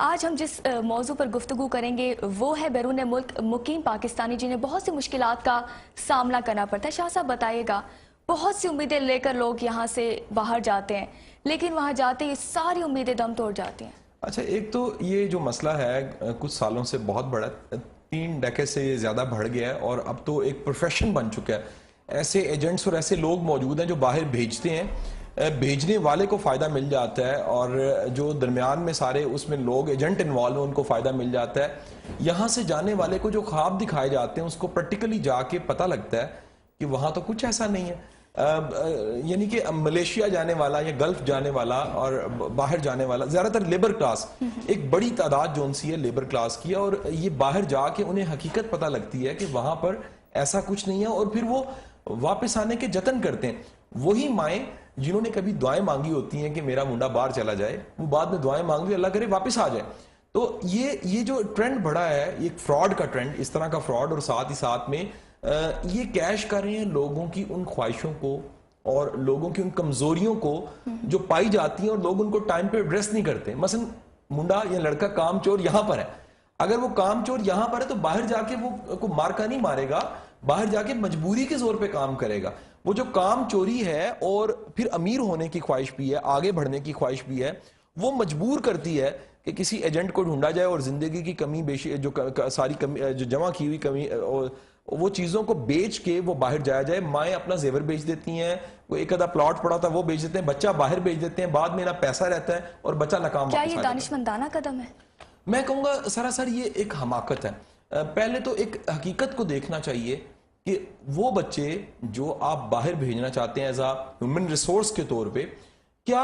آج ہم جس موضوع پر گفتگو کریں گے وہ ہے بیرون ملک مقیم پاکستانی جنہیں بہت سی مشکلات کا سامنا کرنا پڑتا ہے۔ شاہ صاحب بتائیے گا، بہت سی امیدیں لے کر لوگ یہاں سے باہر جاتے ہیں، لیکن وہاں جاتے ہی ساری امیدیں دم توڑ جاتی ہیں۔ اچھا، ایک تو یہ جو مسئلہ ہے کچھ سالوں سے بہت بڑا، 3 ڈیکیڈ سے یہ زیادہ بڑھ گیا ہے اور اب تو ایک پروفیشن بن چکا ہے۔ ایسے ایجنٹس اور ایسے لوگ موجود ہیں جو باہر بھیجتے ہیں، بھیجنے والے کو فائدہ مل جاتا ہے اور جو درمیان میں سارے اس میں لوگ ایجنٹ انوالو ہیں ان کو فائدہ مل جاتا ہے۔ یہاں سے جانے والے کو جو خواب دکھائے جاتے ہیں اس کو پریکٹیکلی جا کے پتہ لگتا ہے کہ وہاں تو کچھ ایسا نہیں ہے۔ یعنی کہ ملیشیا جانے والا یا گلف جانے والا اور باہر جانے والا زیادہ تر لیبر کلاس، ایک بڑی تعداد جو انسی ہے لیبر کلاس کی ہے، اور یہ باہر جا کے انہیں حقیقت پتہ لگتی ہے کہ وہاں پر ایسا کچھ نہیں ہے اور پھر وہ واپس آنے کے جتن کرتے ہیں۔ وہی مائیں جنہوں نے کبھی دعائیں مانگی ہوتی ہیں کہ میرا منڈا باہر چلا جائے، وہ بعد میں دعائیں مانگ لی اللہ کرے واپس آ جائے۔ تو یہ جو ٹرینڈ بڑھا ہے، ایک فراڈ کا ٹرینڈ، اس طرح کا فراڈ، اور ساتھ ہی ساتھ میں یہ کیش کر رہے ہیں لوگوں کی ان خواہشوں کو اور لوگوں کی ان کمزوریوں کو جو پائی جاتی ہیں، اور لوگ ان کو ٹائم پہ ایڈریس نہیں کرتے۔ مثلا منڈا یا لڑکا کام چور یہاں پر ہے، اگر وہ کام چور یہاں پر ہے تو باہر جا کے وہ کوئی مارکا نہیں مارے گا، باہر جا کے مجبوری کے زور پہ کام کرے گا۔ وہ جو کام چوری ہے اور پھر امیر ہونے کی خواہش بھی ہے، آگے بڑھنے کی خواہش بھی ہے، وہ مجبور کرتی ہے کہ کسی ایجنٹ کو ڈھونڈا جائے اور زندگی کی کمی بیشی جو ساری کمی جو جمع کی ہوئی کمی وہ چیزوں کو بیچ کے وہ باہر جایا جائے۔ مائیں اپنا زیور بیچ دیتی ہیں، وہ ایک آدھا پلاٹ پڑا تھا وہ بیچ دیتے ہیں، بچہ باہر بیچ دیتے ہیں، بعد میں نہ پیسہ رہتا ہے اور بچہ ناکام۔ کیا یہ دانشمندانہ قدم ہے؟ میں کہوں گا سراسر یہ ایک حماقت ہے۔ پہلے تو ایک حقیقت کو دیکھنا چاہیے کہ وہ بچے جو آپ باہر بھیجنا چاہتے ہیں ایز اے ہیومن ریسورس کے طور پہ، کیا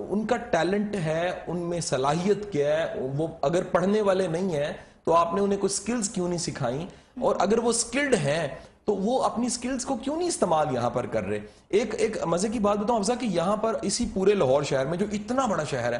ان کا ٹیلنٹ ہے، ان میں صلاحیت کیا ہے؟ وہ اگر پڑھنے والے نہیں ہیں تو آپ نے انہیں کوئی سکلز کیوں نہیں سکھائیں؟ اور اگر وہ سکلڈ ہیں تو وہ اپنی سکلز کو کیوں نہیں استعمال یہاں پر کر رہے؟ ایک مزے کی بات بتاؤں افضا، کہ یہاں پر اسی پورے لاہور شہر میں جو اتنا بڑا شہر ہے،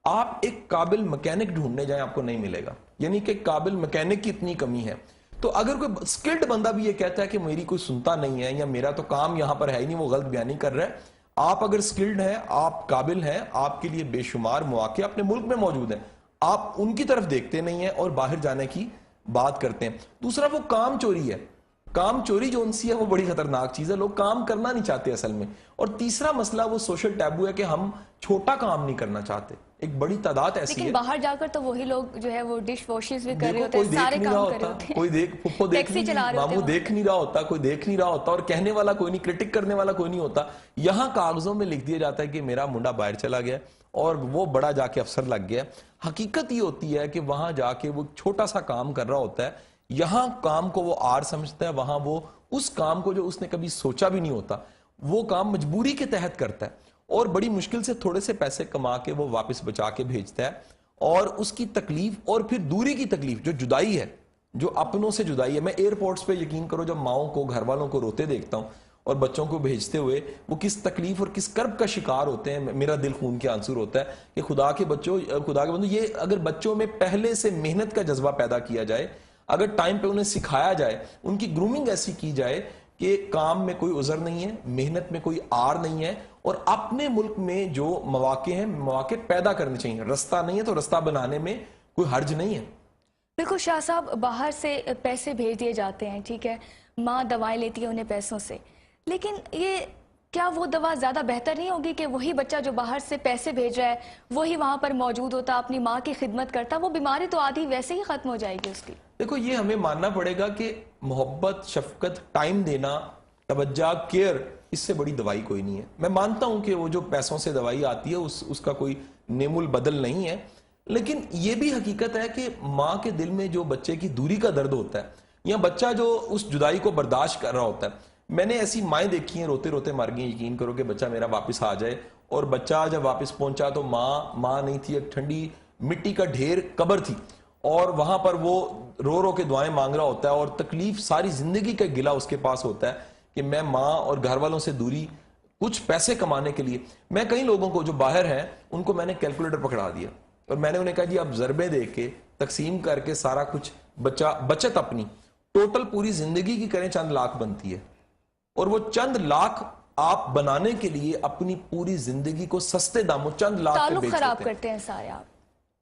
آپ ایک قابل مکینک ڈھونڈنے جائیں آپ کو نہیں ملے گا، یعنی کہ قابل مکینک کی اتنی کمی ہے۔ تو اگر کوئی سکلڈ بندہ بھی یہ کہتا ہے کہ میری کوئی سنتا نہیں ہے یا میرا تو کام یہاں پر ہے ہی نہیں، وہ غلط بیانی کر رہا ہے۔ آپ اگر سکلڈ ہیں، آپ قابل ہیں، آپ کے لیے بے شمار مواقع اپنے ملک میں موجود ہیں، آپ ان کی طرف دیکھتے نہیں ہیں اور باہر جانے کی بات کرتے ہیں۔ دوسرا وہ کام چوری ہے، کام چوری جو انسی ہے وہ بڑی خطرناک چیز ہے، لوگ کام کرنا نہیں چاہتے اصل میں۔ اور تیسرا مسئلہ وہ سوشل ٹیبو ہے کہ ہم چھوٹا کام نہیں کرنا چاہتے، ایک بڑی تعداد ایسی ہے۔ لیکن باہر جا کر تو وہی لوگ جو ہے وہ ڈش واشز بھی کر رہے ہوتے ہیں، سارے کام کر رہے ہوتے ہیں، کوئی دیکھ پھپھو دیکھ نہیں، ماموں دیکھ نہیں رہا ہوتا، کوئی دیکھ نہیں رہا ہوتا، اور کہنے والا کوئی نہیں، کرٹک کرنے والا کوئی نہیں ہوتا۔ یہاں کاغذوں میں لکھ دیا جاتا ہے کہ میرا منڈا باہر چلا گیا اور وہ بڑا جا کے افسر لگ گیا۔ حقیقت یہ ہوتی ہے کہ وہاں جا کے وہ چھوٹا سا کام کر رہا ہوتا ہے، یہاں کام کو وہ آر سمجھتا ہے، وہاں وہ اس کام کو جو اس نے کبھی سوچا بھی نہیں ہوتا وہ کام مجبوری کے تحت کرتا ہے، اور بڑی مشکل سے تھوڑے سے پیسے کما کے وہ واپس بچا کے بھیجتا ہے۔ اور اس کی تکلیف اور پھر دوری کی تکلیف، جو جدائی ہے، جو اپنوں سے جدائی ہے، میں ایئرپورٹس پہ یقین کرو جب ماؤں کو، گھر والوں کو روتے دیکھتا ہوں اور بچوں کو بھیجتے ہوئے، وہ کس تکلیف اور کس کرب کا شکار ہوتے ہیں، میرا دل خون کے آنسر ہوتا ہے کہ خدا کے بچوں، خدا کے بندو، یہ اگر بچوں میں پہلے سے محنت کا جذبہ پیدا کیا جائے، اگر ٹائم پہ انہیں سکھایا جائے، ان کی گرومنگ ایسی کی جائے کہ کام میں کوئی عذر نہیں ہے، محنت میں کوئی آر نہیں ہے، اور اپنے ملک میں جو مواقع ہیں مواقع پیدا کرنے چاہیے، رستہ نہیں ہے تو رستہ بنانے میں کوئی حرج نہیں ہے۔ بالکل شاہ صاحب، باہر سے پیسے بھیج دیے جاتے ہیں، ٹھیک ہے، ماں دوائیں لیتی ہے انہیں پیسوں سے، لیکن یہ کیا وہ دوا زیادہ بہتر نہیں ہوگی کہ وہی بچہ جو باہر سے پیسے بھیج رہا ہے وہی وہاں پر موجود ہوتا، اپنی ماں کی خدمت کرتا، وہ بیماری تو آدھی ویسے ہی ختم ہو جائے گی اس کی؟ دیکھو، یہ ہمیں ماننا پڑے گا کہ محبت، شفقت، ٹائم دینا، توجہ، کیئر، اس سے بڑی دوائی کوئی نہیں ہے۔ میں مانتا ہوں کہ وہ جو پیسوں سے دوائی آتی ہے اس کا کوئی نعم البدل نہیں ہے، لیکن یہ بھی حقیقت ہے کہ ماں کے دل میں جو بچے کی دوری کا درد ہوتا ہے یا بچہ جو اس جدائی کو برداشت کر رہا ہوتا ہے، میں نے ایسی مائیں دیکھی ہیں روتے روتے مر گئی، یقین کرو کہ بچہ میرا واپس آ جائے، اور بچہ جب واپس پہنچا تو ماں نہیں تھی، ایک ٹھنڈی مٹی کا ڈھیر قبر تھی، اور وہاں پر وہ رو رو کے دعائیں مانگ رہا ہوتا ہے، اور تکلیف ساری زندگی کا گلہ اس کے پاس ہوتا ہے کہ میں ماں اور گھر والوں سے دوری کچھ پیسے کمانے کے لیے۔ میں کئی لوگوں کو جو باہر ہیں ان کو میں نے کیلکولیٹر پکڑا دیا اور میں نے انہیں کہا جی اب ضربے دے کے تقسیم کر کے سارا کچھ بچت اپنی ٹوٹل پوری زندگی کی کریں، چند لاکھ بنتی ہے، اور وہ چند لاکھ آپ بنانے کے لیے اپنی پوری زندگی کو سستے داموں چند لاکھ پہ بیچ دیتے ہیں۔ تعلق خراب کرتے ہیں سارے آپ۔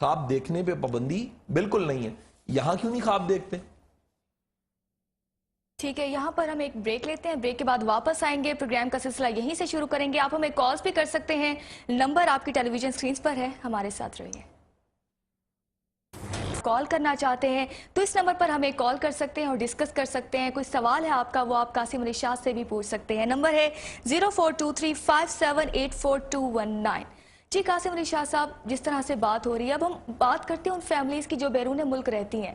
خواب دیکھنے پہ پابندی بالکل نہیں ہے. یہاں کیوں نہیں خواب دیکھتے؟ ٹھیک ہے، یہاں پر ہم ایک بریک لیتے ہیں، بریک کے بعد واپس آئیں گے، پروگرام کا سلسلہ یہیں سے شروع کریں گے. آپ ہمیں کالز بھی کر سکتے ہیں، نمبر آپ کی ٹیلی ویژن سکرینز پر ہے، ہمارے ساتھ رہیے. کال کرنا چاہتے ہیں تو اس نمبر پر ہمیں کال کر سکتے ہیں اور ڈسکس کر سکتے ہیں. کوئی سوال ہے آپ کا، وہ آپ قاسم علی شاہ سے بھی پوچھ سکتے ہیں. نمبر ہے 0423578419. جی قاسم علی شاہ صاحب، جس طرح سے بات ہو رہی ہے، اب ہم بات کرتے ہیں ان فیملیز کی جو بیرون ملک رہتی ہیں.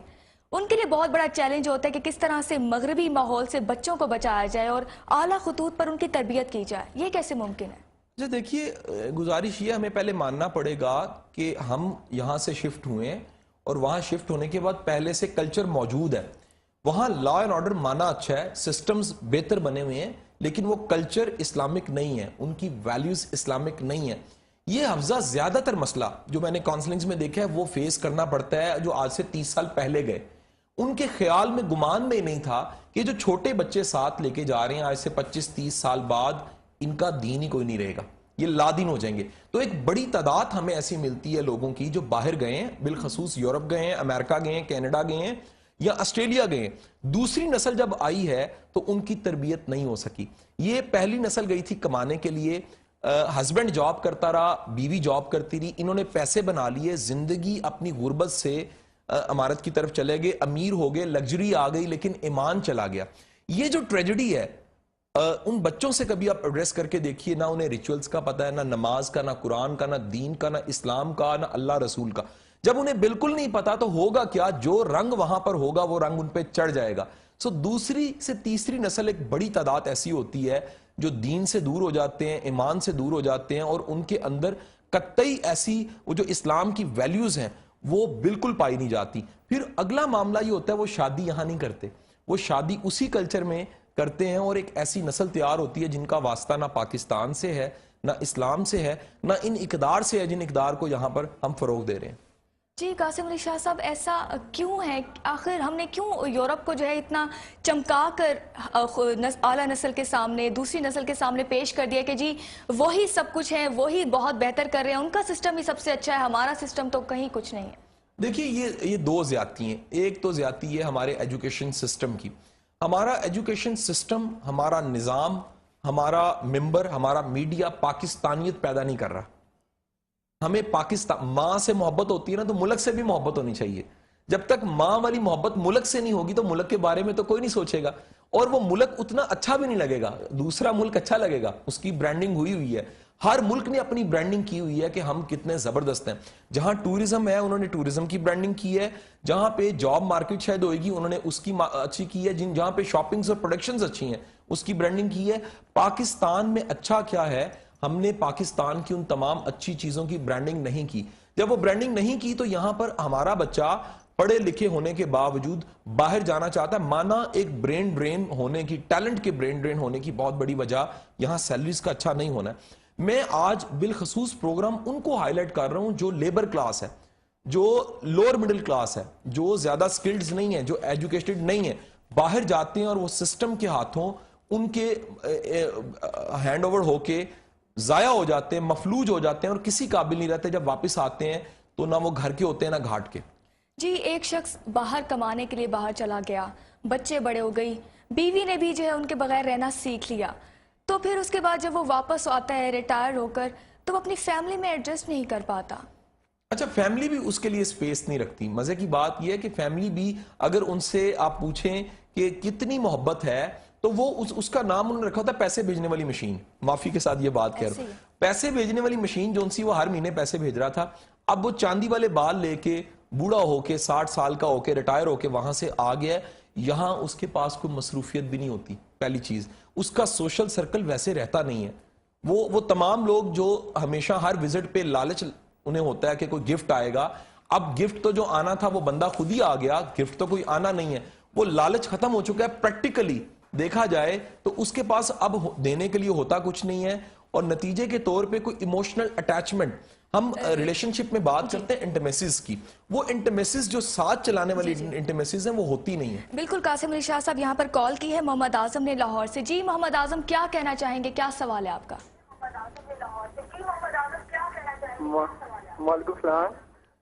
ان کے لیے بہت بڑا چیلنج ہوتا ہے کہ کس طرح سے مغربی ماحول سے بچوں کو بچایا جائے اور اعلیٰ خطوط پر ان کی تربیت کی جائے. یہ کیسے ممکن ہے؟ اچھا دیکھیے، گزارش یہ ہمیں پہلے ماننا پڑے گا کہ ہم یہاں سے شفٹ ہوئے ہیں اور وہاں شفٹ ہونے کے بعد پہلے سے کلچر موجود ہے. وہاں لا اینڈ آرڈر مانا اچھا ہے، سسٹمز بہتر بنے ہوئے ہیں، لیکن وہ کلچر اسلامک نہیں ہے، ان کی ویلیوز اسلامک نہیں ہے. یہ حفظہ زیادہ تر مسئلہ جو میں نے کاؤنسلنگز میں دیکھا ہے وہ فیس کرنا پڑتا ہے جو آج سے 30 سال پہلے گئے. ان کے خیال میں، گمان میں نہیں تھا کہ جو چھوٹے بچے ساتھ لے کے جا رہے ہیں آج سے 25-30 سال بعد ان کا دین ہی کوئی نہیں رہے گا، یہ لادین ہو جائیں گے. تو ایک بڑی تعداد ہمیں ایسی ملتی ہے لوگوں کی جو باہر گئے ہیں، بالخصوص یورپ گئے ہیں، امریکہ گئے ہیں، کینیڈا گئے ہیں یا آسٹریلیا گئے ہیں. دوسری نسل جب آئی ہے تو ان کی تربیت نہیں ہو سکی. یہ پہلی نسل گئی تھی کمانے کے لیے، ہسبینڈ جاب کرتا رہا، بیوی جاب کرتی رہی، انہوں نے پیسے بنا لیے، زندگی اپنی غربت سے امارت کی طرف چلے گئے، امیر ہو گئے، لگژری آ گئی، لیکن ایمان چلا گیا. یہ جو ٹریجڈی ہے، ان بچوں سے کبھی آپ ایڈریس کر کے دیکھیے، نہ انہیں ریچولز کا پتہ ہے، نہ نماز کا، نہ قرآن کا، نہ دین کا، نہ اسلام کا، نہ اللہ رسول کا. جب انہیں بالکل نہیں پتا تو ہوگا کیا؟ جو رنگ وہاں پر ہوگا وہ رنگ ان پہ چڑھ جائے گا. سو دوسری سے تیسری نسل ایک بڑی تعداد ایسی ہوتی ہے جو دین سے دور ہو جاتے ہیں، ایمان سے دور ہو جاتے ہیں، اور ان کے اندر قطعی ایسی وہ جو اسلام کی ویلیوز ہیں وہ بالکل پائی نہیں جاتی. پھر اگلا معاملہ یہ ہوتا ہے وہ شادی یہاں نہیں کرتے، وہ شادی اسی کلچر میں کرتے ہیں، اور ایک ایسی نسل تیار ہوتی ہے جن کا واسطہ نہ پاکستان سے ہے، نہ اسلام سے ہے، نہ ان اقدار سے ہے جن اقدار کو یہاں پر ہم فروغ دے رہے ہیں. جی قاسم علی شاہ صاحب، ایسا کیوں ہے؟ آخر ہم نے کیوں یورپ کو جو ہے اتنا چمکا کر اعلیٰ نسل کے سامنے، دوسری نسل کے سامنے پیش کر دیا کہ جی وہی سب کچھ ہے، وہی بہت بہتر کر رہے ہیں، ان کا سسٹم ہی سب سے اچھا ہے، ہمارا سسٹم تو کہیں کچھ نہیں ہے. دیکھیے یہ دو زیادتی ہیں. ایک تو زیادتی ہے ہمارے ایجوکیشن سسٹم کی. ہمارا ایجوکیشن سسٹم، ہمارا نظام، ہمارا ممبر، ہمارا میڈیا پاکستانیت پیدا نہیں کر رہا. ہمیں پاکستان، ماں سے محبت ہوتی ہے نا، تو ملک سے بھی محبت ہونی چاہیے. جب تک ماں والی محبت ملک سے نہیں ہوگی تو ملک کے بارے میں تو کوئی نہیں سوچے گا، اور وہ ملک اتنا اچھا بھی نہیں لگے گا. دوسرا ملک اچھا لگے گا، اس کی برانڈنگ ہوئی ہے. ہر ملک نے اپنی برانڈنگ کی ہوئی ہے کہ ہم کتنے زبردست ہیں. جہاں ٹورزم ہے انہوں نے ٹورزم کی برانڈنگ کی ہے، جہاں پہ جاب مارکیٹ شاید ہوئے گی انہوں نے اس کی اچھی کی ہے، جہاں پہ شاپنگز اور پروڈکشنز اچھی ہیں اس کی برانڈنگ کی ہے. پاکستان میں اچھا کیا ہے؟ ہم نے پاکستان کی ان تمام اچھی چیزوں کی برانڈنگ نہیں کی. جب وہ برانڈنگ نہیں کی تو یہاں پر ہمارا بچہ پڑھے لکھے ہونے کے باوجود باہر جانا چاہتا ہے. مانا ایک برین ڈرین ہونے کی، ٹیلنٹ کے برین ڈرین ہونے کی بہت بڑی وجہ یہاں سیلریز کا اچھا نہیں ہونا ہے. میں آج بالخصوص پروگرام ان کو ہائی لائٹ کر رہا ہوں جو لیبر کلاس ہے، جو لوور مڈل کلاس ہے، جو زیادہ سکلڈز نہیں ہے، جو ایجوکیٹڈ نہیں ہے، باہر جاتے ہیں اور وہ سسٹم کے ہاتھوں ان کے ہینڈ اوور ہو کے ضائع ہو جاتے ہیں، مفلوج ہو جاتے ہیں اور کسی قابل نہیں رہتے. جب واپس آتے ہیں تو نہ وہ گھر کے ہوتے ہیں نہ گھاٹ کے. جی ایک شخص باہر کمانے کے لیے باہر چلا گیا، بچے بڑے ہو گئی، بیوی نے بھی جو ہے ان کے بغیر رہنا سیکھ لیا، تو پھر اس کے بعد جب وہ واپس آتا ہے ریٹائر ہو کر تو وہ اپنی فیملی میں ایڈجسٹ نہیں کر پاتا. اچھا فیملی بھی اس کے لیے سپیس نہیں رکھتی. مزے کی بات یہ ہے کہ فیملی بھی اگر ان سے آپ پوچھیں کہ کتنی محبت ہے تو وہ اس کا نام انہوں نے رکھا ہوتا ہے پیسے بھیجنے والی مشین. معافی کے ساتھ یہ بات کہہ رہا ہوں، پیسے بھیجنے والی مشین جو ان سی وہ ہر مہینے پیسے بھیج رہا تھا. اب وہ چاندی والے بال لے کے بوڑھا ہو کے 60 سال کا ہو کے ریٹائر ہو کے وہاں سے آ گیا. یہاں اس کے پاس کوئی مصروفیت بھی نہیں ہوتی. پہلی چیز، اس کا سوشل سرکل ویسے رہتا نہیں ہے. وہ تمام لوگ جو ہمیشہ ہر وزٹ پہ لالچ انہیں ہوتا ہے کہ کوئی گفٹ آئے گا. اب گفٹ تو جو آنا تھا وہ بندہ خود ہی آ گیا، گفٹ تو کوئی آنا نہیں ہے. وہ لالچ ختم ہو چکا ہے. پریکٹیکلی دیکھا جائے تو اس کے پاس اب دینے کے لیے ہوتا کچھ نہیں ہے، اور نتیجے کے طور پہ کوئی ایموشنل اٹیچمنٹ. ہم ریلیشن شپ میں بات کرتے ہیں انٹیمیسیز کی، وہ انٹیمیسیز جو ساتھ چلانے والی انٹیمیسیز ہیں وہ ہوتی نہیں ہیں. بالکل. قاسم علی شاہ صاحب یہاں پر کال کی ہے محمد اعظم نے لاہور سے. جی محمد اعظم کیا کہنا چاہیں گے، کیا سوال ہے آپ کا؟ وعلیکم السلام.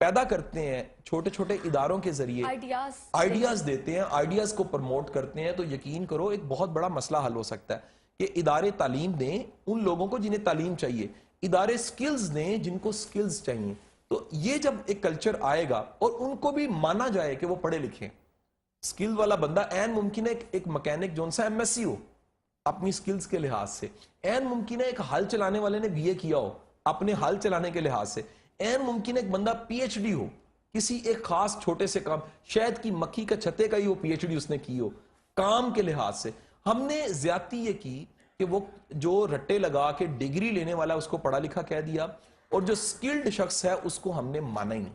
پیدا کرتے ہیں چھوٹے چھوٹے اداروں کے ذریعے, آئیڈیاز دیتے ہیں, آئیڈیاز کو پروموٹ کرتے ہیں, تو یقین کرو ایک بہت بڑا مسئلہ حل ہو سکتا ہے کہ ادارے تعلیم دیں ان لوگوں کو جنہیں تعلیم چاہیے, ادارے سکلز دیں جن کو سکلز چاہیے. تو یہ جب ایک کلچر آئے گا اور ان کو بھی مانا جائے کہ وہ پڑھے لکھیں, سکل والا بندہ این ممکن ہے ایک مکینک جون سا ایم ایس سی ہو اپنی سکلز کے لحاظ سے, این ممکن ہے ایک ہل چلانے والے نے بی اے کیا ہو اپنے ہل چلانے کے لحاظ سے, این ممکن ہے ایک بندہ پی ایچ ڈی ہو کسی ایک خاص چھوٹے سے کام, شاید کی مکھی کا چھتے کا ہی وہ پی ایچ ڈی اس نے کی ہو کام کے لحاظ سے. ہم نے زیادتی یہ کی کہ وہ جو رٹے لگا کے ڈگری لینے والا اس کو پڑھا لکھا کہہ دیا, اور جو سکلڈ شخص ہے اس کو ہم نے مانا ہی نہیں.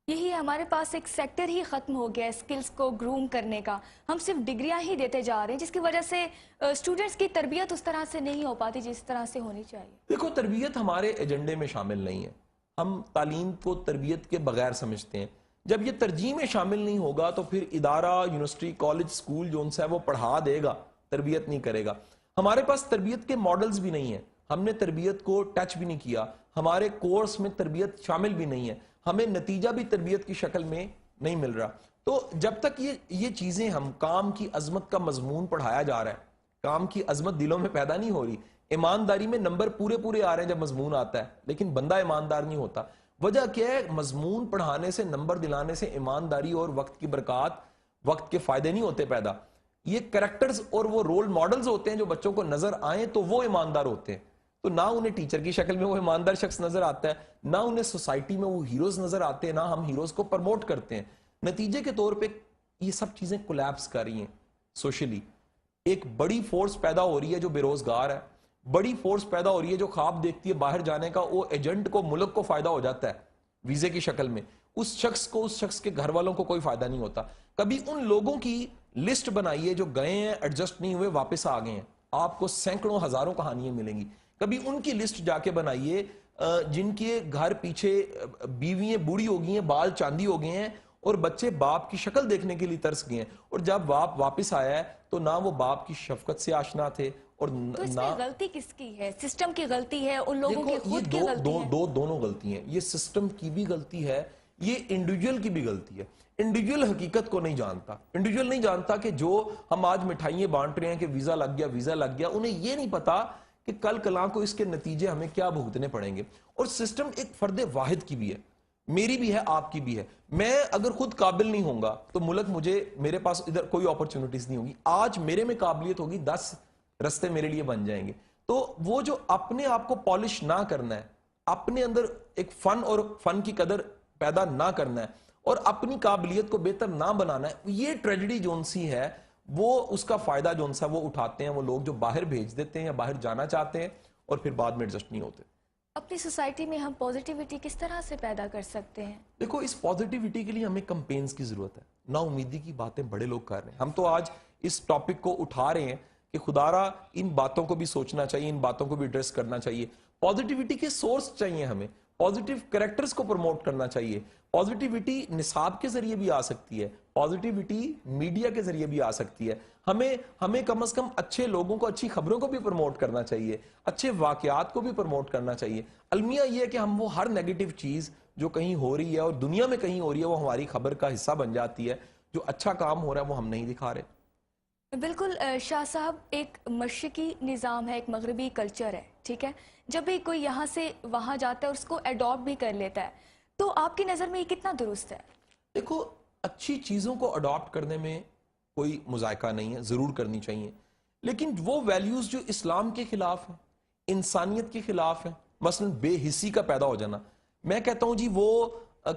یہی ہمارے پاس ایک سیکٹر ہی ختم ہو گیا ہے سکلز کو گروم کرنے کا, ہم صرف ڈگریاں ہی دیتے جا رہے ہیں جس کی وجہ سے اسٹوڈنٹس کی تربیت اس طرح سے نہیں ہو پاتی جس طرح سے ہونی چاہیے. دیکھو تربیت ہمارے ایجنڈے میں شامل نہیں ہے, ہم تعلیم کو تربیت کے بغیر سمجھتے ہیں. جب یہ ترجیح میں شامل نہیں ہوگا تو پھر ادارہ, یونیورسٹی, کالج, سکول جو ان سے ہے وہ پڑھا دے گا, تربیت نہیں کرے گا. ہمارے پاس تربیت کے ماڈلز بھی نہیں ہیں, ہم نے تربیت کو ٹچ بھی نہیں کیا, ہمارے کورس میں تربیت شامل بھی نہیں ہے, ہمیں نتیجہ بھی تربیت کی شکل میں نہیں مل رہا. تو جب تک یہ چیزیں ہم کام کی عظمت کا مضمون پڑھایا جا رہا ہے, کام کی عظمت دلوں میں پیدا نہیں ہو رہی, ایمانداری میں نمبر پورے آ رہے ہیں جب مضمون آتا ہے لیکن بندہ ایماندار نہیں ہوتا. وجہ کیا ہے؟ مضمون پڑھانے سے, نمبر دلانے سے ایمانداری اور وقت کی برکات, وقت کے فائدے نہیں ہوتے پیدا. یہ کریکٹرز اور وہ رول ماڈلز ہوتے ہیں جو بچوں کو نظر آئیں تو وہ ایماندار ہوتے ہیں. تو نہ انہیں ٹیچر کی شکل میں وہ ایماندار شخص نظر آتا ہے, نہ انہیں سوسائٹی میں وہ ہیروز نظر آتے ہیں, نہ ہم ہیروز کو پروموٹ کرتے ہیں. نتیجے کے طور پہ یہ سب چیزیں کولیپس کر رہی ہیں سوشلی. ایک بڑی فورس پیدا ہو رہی ہے جو بے روزگار ہے, بڑی فورس پیدا ہو رہی ہے جو خواب دیکھتی ہے باہر جانے کا, وہ ایجنٹ کو, ملک کو فائدہ ہو جاتا ہے ویزے کی شکل میں, اس شخص کے گھر والوں کو کوئی فائدہ نہیں ہوتا. کبھی ان لوگوں کی لسٹ بنائیے جو گئے ہیں, ایڈجسٹ نہیں ہوئے, واپس آ گئے ہیں, آپ کو سینکڑوں ہزاروں کہانیاں ملیں گی. کبھی ان کی لسٹ جا کے بنائیے جن کے گھر پیچھے بیویاں بوڑھی ہو گئی ہیں, بال چاندی ہو گئے ہیں, اور بچے باپ کی شکل دیکھنے کے لیے ترس گئے ہیں, اور جب باپ واپس آیا ہے تو نہ وہ باپ کی شفقت سے آشنا تھے, اور تو اس میں غلطی کس کی ہے؟ سسٹم کی غلطی ہے, ان لوگوں کی خود کی غلطی ہے؟ دونوں غلطی ہیں. یہ سسٹم کی بھی غلطی ہے, یہ انڈیویجول کی بھی غلطی ہے. انڈیویجول حقیقت کو نہیں جانتا, انڈیویجول نہیں جانتا کہ جو ہم آج مٹھائیاں بانٹ رہے ہیں کہ ویزا لگ گیا, انہیں یہ نہیں پتا کہ کل کلاں کو اس کے نتیجے ہمیں کیا بھگتنے پڑیں گے. اور سسٹم ایک فرد واحد کی بھی ہے, میری بھی ہے, آپ کی بھی ہے. میں اگر خود قابل نہیں ہوں گا تو ملک میرے پاس ادھر کوئی اپرچونٹیز نہیں ہوگی. آج میرے میں قابلیت ہوگی, 10 رستے میرے لیے بن جائیں گے. تو وہ جو اپنے آپ کو پالش نہ کرنا ہے, اپنے اندر ایک فن اور فن کی قدر پیدا نہ کرنا ہے, اور اپنی قابلیت کو بہتر نہ بنانا ہے, یہ ٹریجڈی جون سی ہے, وہ اس کا فائدہ جون سا وہ اٹھاتے ہیں وہ لوگ جو باہر بھیج دیتے ہیں یا باہر جانا چاہتے ہیں اور پھر بعد میں ایڈجسٹ نہیں ہوتے. اپنی سوسائٹی میں ہم پوزیٹیوٹی کس طرح سے پیدا کر سکتے ہیں؟ دیکھو اس پوزیٹیوٹی کے لیے ہمیں کمپینز کی ضرورت ہے. نا امیدی کی باتیں بڑے لوگ کر رہے ہیں. ہم تو آج اس ٹاپک کو اٹھا رہے ہیں کہ خدا را ان باتوں کو بھی سوچنا چاہیے, ان باتوں کو بھی ایڈریس کرنا چاہیے. پوزیٹیوٹی کے سورس چاہیے ہمیں, پوزیٹیو کریکٹرز کو پروموٹ کرنا چاہیے. پوزیٹیوٹی نصاب کے ذریعے بھی آ سکتی ہے, پوزیٹیوٹی میڈیا کے ذریعے بھی آ سکتی ہے. ہمیں کم از کم اچھے لوگوں کو, اچھی خبروں کو بھی پروموٹ کرنا چاہیے, اچھے واقعات کو بھی پروموٹ کرنا چاہیے. المیہ یہ ہے کہ ہم وہ ہر نیگیٹو چیز جو کہیں ہو رہی ہے اور دنیا میں کہیں ہو رہی ہے وہ ہماری خبر کا حصہ بن جاتی ہے. جو اچھا کام ہو رہا ہے وہ ہم نہیں دکھا رہے. بالکل شاہ صاحب, ایک مشرقی نظام ہے, ایک مغربی کلچر ہے, ٹھیک ہے. جب بھی کوئی یہاں سے وہاں جاتا ہے اور اس کو ایڈاپٹ بھی کر لیتا ہے, تو آپ کی نظر میں یہ کتنا درست ہے؟ دیکھو اچھی چیزوں کو اڈاپٹ کرنے میں کوئی مذائقہ نہیں ہے, ضرور کرنی چاہیے, لیکن وہ ویلیوز جو اسلام کے خلاف ہیں, انسانیت کے خلاف ہیں, مثلا بے حسی کا پیدا ہو جانا, میں کہتا ہوں جی وہ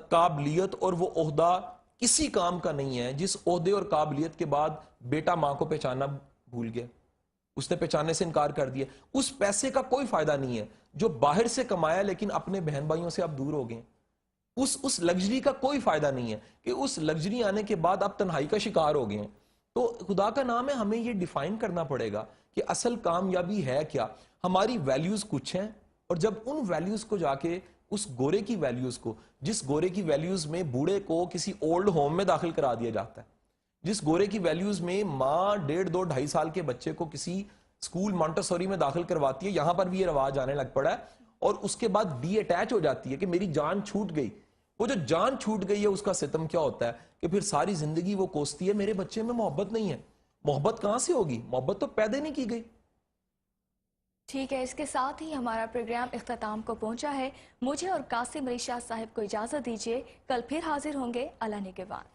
قابلیت اور وہ عہدہ کسی کام کا نہیں ہے جس عہدے اور قابلیت کے بعد بیٹا ماں کو پہچاننا بھول گیا, اس نے پہچاننے سے انکار کر دیا. اس پیسے کا کوئی فائدہ نہیں ہے جو باہر سے کمایا لیکن اپنے بہن بھائیوں سے اب دور ہو گئے. اس لگژری کا کوئی فائدہ نہیں ہے کہ اس لگژری آنے کے بعد آپ تنہائی کا شکار ہو گئے ہیں. تو خدا کا نام ہے, ہمیں یہ ڈیفائن کرنا پڑے گا کہ اصل کامیابی ہے کیا. ہماری ویلیوز کچھ ہیں, اور جب ان ویلیوز کو جا کے اس گورے کی ویلیوز کو, جس گورے کی ویلیوز میں بوڑھے کو کسی اولڈ ہوم میں داخل کرا دیا جاتا ہے, جس گورے کی ویلیوز میں ماں 1.5 2 2.5 سال کے بچے کو کسی اسکول مانٹیسوری میں داخل کرواتی ہے, یہاں پر بھی یہ رواج آنے لگ پڑا ہے, اور اس کے بعد ڈی اٹیچ ہو جاتی ہے کہ میری جان چھوٹ گئی. وہ جو جان چھوٹ گئی ہے اس کا ستم کیا ہوتا ہے کہ پھر ساری زندگی وہ کوستی ہے میرے بچے میں محبت نہیں ہے. محبت کہاں سے ہوگی؟ محبت تو پیدا نہیں کی گئی. ٹھیک ہے، اس کے ساتھ ہی ہمارا پروگرام اختتام کو پہنچا ہے. مجھے اور قاسم علی شاہ صاحب کو اجازت دیجیے، کل پھر حاضر ہوں گے. اللہ نگہبان.